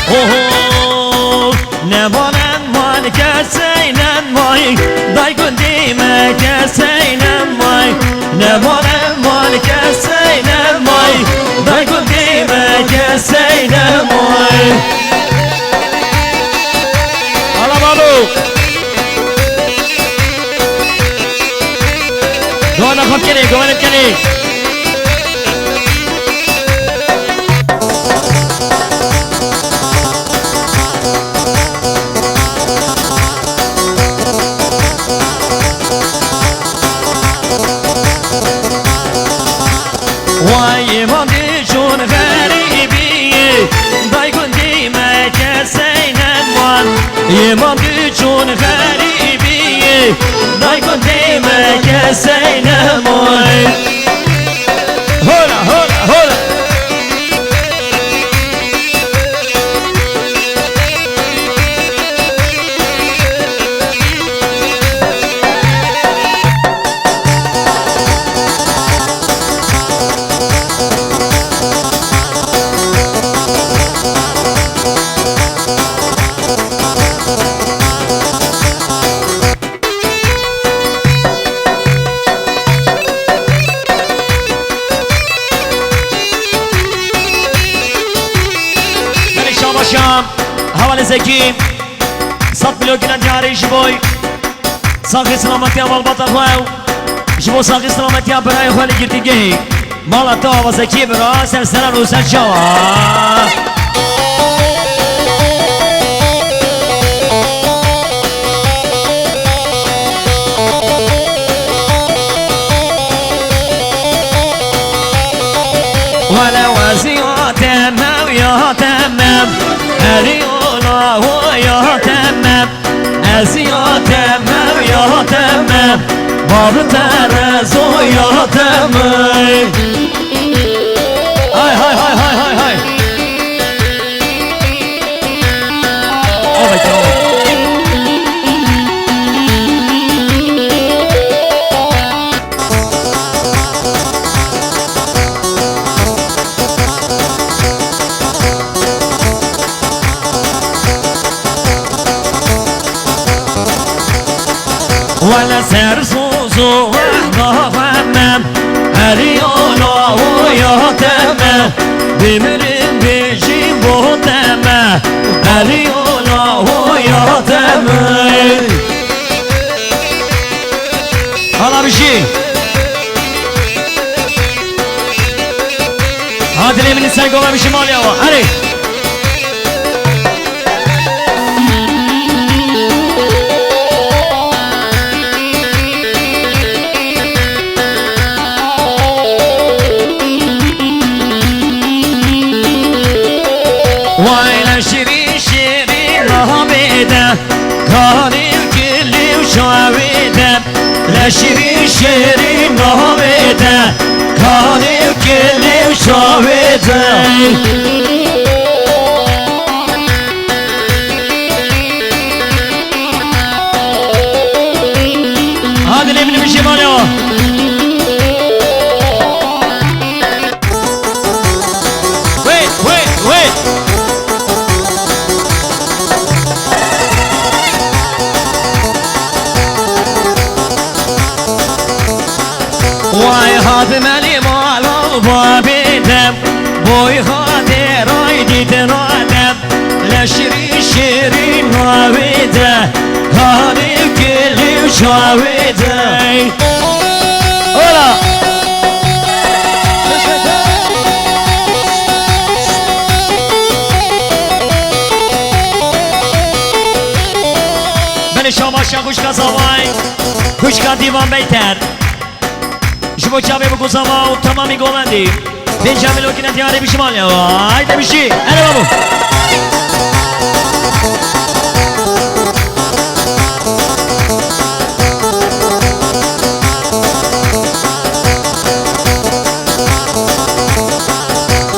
Oh, nevanen man keseinen vay Daygun dime keseinen vay Nevanen man keseinen vay Daygun dime keseinen vay Alamalu Doğan akıp geliyor, güvenip geliyor Vay iman düşün garibi Daygun dime keseinen van İman düşün garibi Daygun dime keseinen van Hola hola hola Şam Havale Zeki Sat blokine diyarı jiboy Sakı selamet ya malbata khoyav Jibo sakı selamet ya berayı khwani girdi gehi Mala ta hava Zeki bera sen senan usen şava Vele vaziyatem ya temem Eriyona o ya temem Eziyatem ya temem Var terez o ya temem Hay hay hay hay hay hay Evet o Valla sersuzu vahvamem Eriyona o ya temem Demirin beji bu temem Eriyona o ya temem Hala bir şey Hadi eminim sen kola bir şey mal ya hadi Vay şirin şirin ahbede Karim kilim şavide La şirin şirin ahbede Karim kilim şavide Hadi ne bileyim bir şey var ya Wait wait wait Vay hadmeli malal babidem Boy hadir aydidin adem La şirin şirin avide Karim kilim şavide Hola Beni şamaşa kuşka zavay Kuşka divan beyter Jibo çabe bu kuzama tamami golandi Benjamin lokine tiyari bir şimal ya Haydi bir şey hadi babu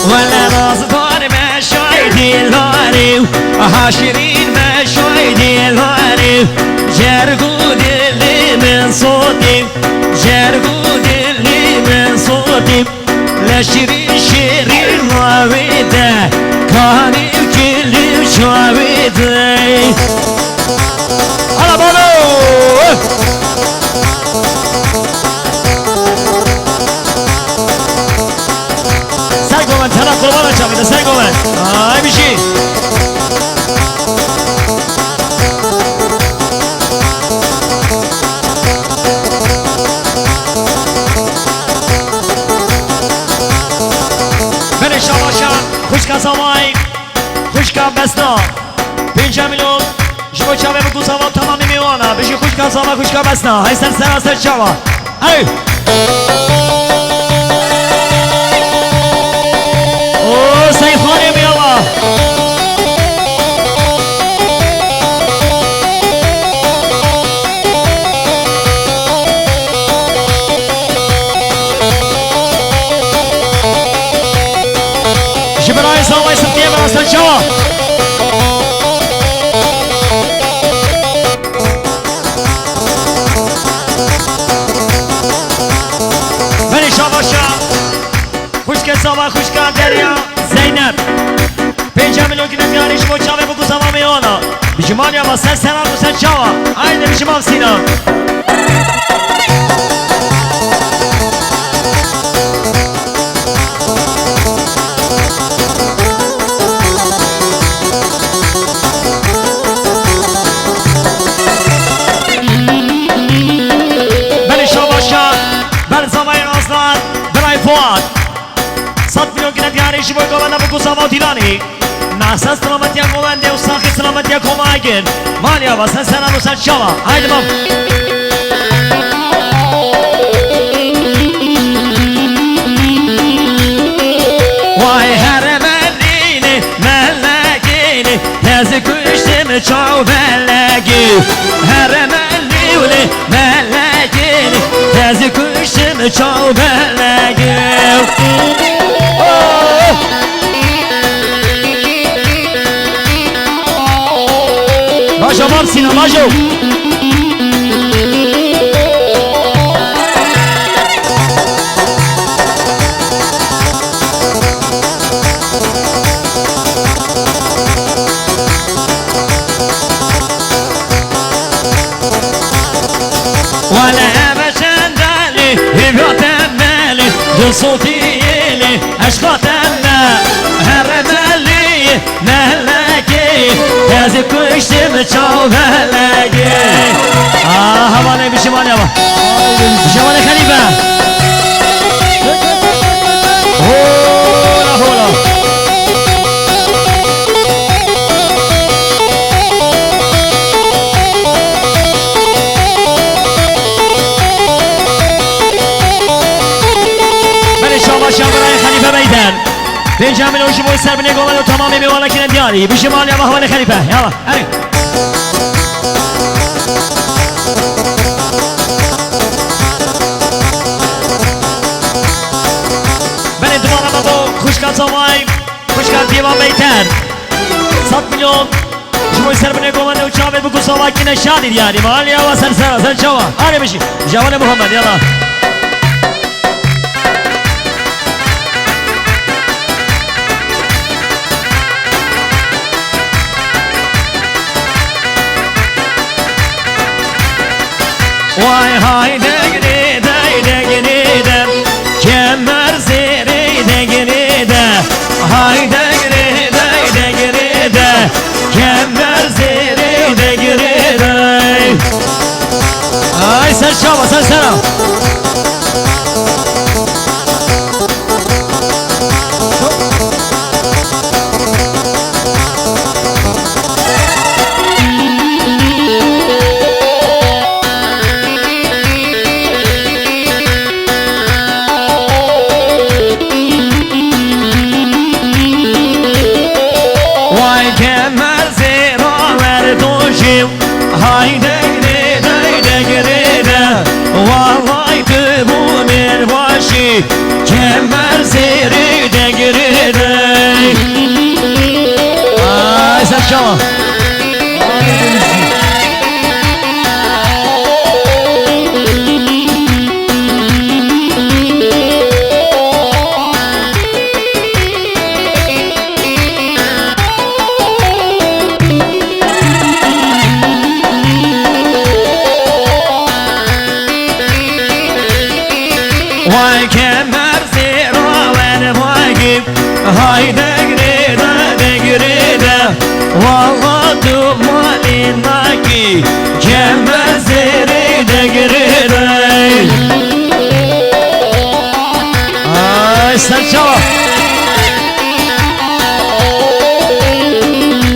Valla razı tari me şahidi lari Haşirin me şahidi lari Cergu dilimin sotim Cergu dilimin sotim La şirin şirin mavide Karim kilim شوابيتي على بالو سايقو من تنا قربانا شامل سايقو من هاي بيشي من شاباشا خوشكا ساماي خوشكا بسنا 5 میلیون شما چاوه بگو سوا تمامی میوانا بشی خوشکا سوا خوشکا بسنا های سر سر سر چاوا ای اوه سیفانی میاوا برای سوای سفیه برای سر سوا خوشکا دریا زینب 5 میلیون که نمیاریش با چاوه بگو سوا میانا بجمانی اما سر سران و سر چاوا اینه بجمام سینا بلی شاباشا بلی سوای رازدار برای فواد 100 میلیون که نتیاریش باید گوانده بگو سوا دیلانی نحسن سلامتی ها گوانده و ساخی سلامتی ها کماگن مالیا و سن سنان و سن شوا هایده بام وای هر ملینه ملگینه تازه کشتم چاو بلگی هر ملینه ملگینه تازه کشتم چاو بلگی ماجو بام سینا ماجو ولا بشندالي بيوتمالي دصوتيلي اشخاطنا هرمالي مهلكي هذه كشتم تشاو مهلكي هوالي بشمالي هوا بشمالي خليفة هولا هولا شامرای خلیفه بیدن 5 میلیون شما سر بنی گومن و تمامی میوالا کنن دیاری بشمال یا حوال خلیفه یالا هری بنی دوباره بابا خوشکال سوای خوشکال دیوان بیتن 100 میلیون شما سر بنی گومن و چاوه بگو سوای کنن شادی دیاری مال یا و سر سر سر چوا هری بشی جوان محمد یالا Vay hayde gide kemer zeri gide hayde gide kemer zeri gide ay sen çaba sen sana hayde gide vallahi bu bir başı kemer zeri de gide ay sen çal kemer zira ver vakit hayde gride valla dumanindaki kemer ziride gride ay sen çava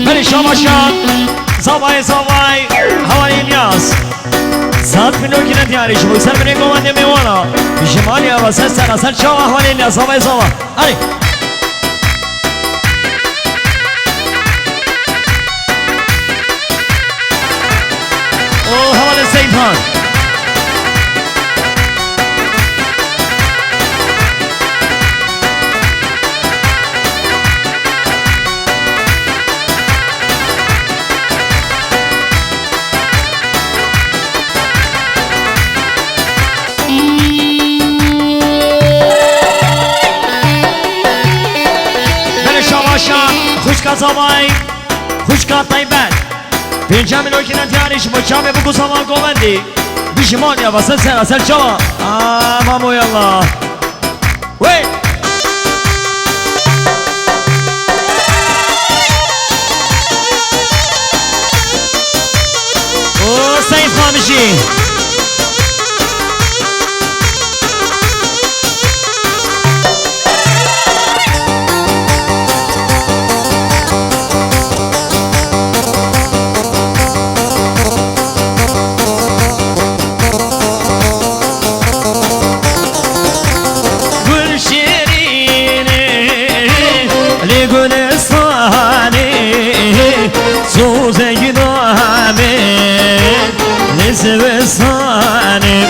beni şamaşan zavay havali İlyas saat minokine diyariş bu sen beni komande mevana Jimali ava sen çava havali İlyas zavay hadi havale Seyhan خوشکا زمای خوشکا طیبت پنجم نوکینه تیاریش بچه بگو زمان گوندی بیشمان یا واسه سر چوا مامو یالله وی او سید خامشی Zıvısanım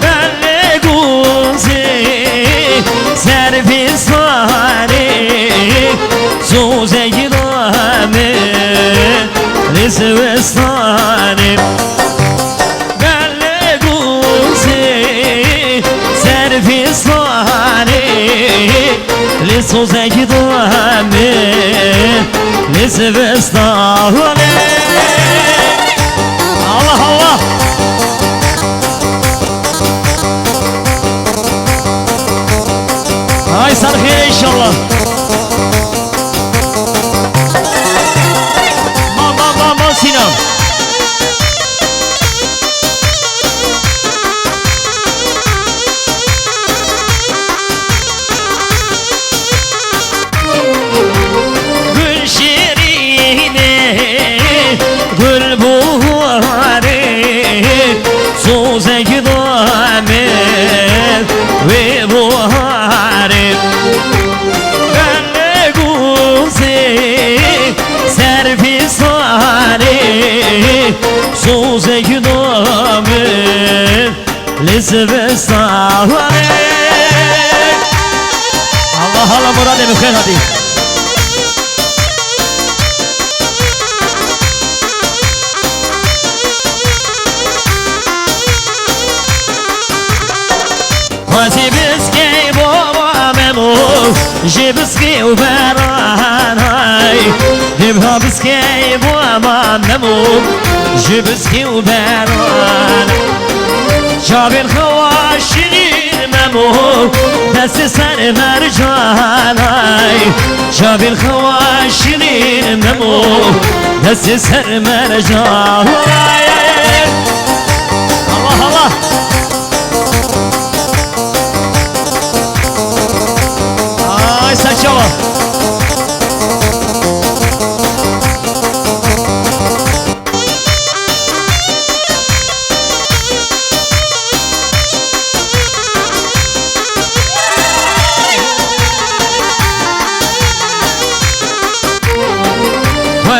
benle guzi servisani Zuze gidame zıvısanım benle guzi servisani Zuze gidame zıvısanım Allah Allah Ay sarfiye inşallah Mama Sinem Gül şirine Gül buhari Suze gidame ve buhari Benle guzi servisani Suze gidame lizvestani Allah Allah murad emukhen hadi Zibiski baba memo Zibiski uberanay Dibhabiski baba memo Zibiski uberan Şabir havaşirin memo Desti sen mercanay Şabir havaşirin memo Desti sen mercanay Allah Allah Ay saçma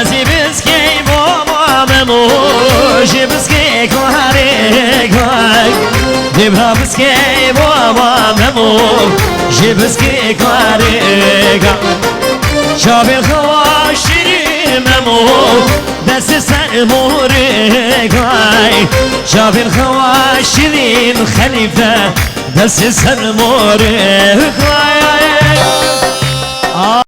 Zibiski baba memo Zibiski kohare koy Dibhabiski baba memo Zibiski kohare koy Şabir havaşirin memo Desti sen more koy Şabir havaşirin halife Desti sen more koy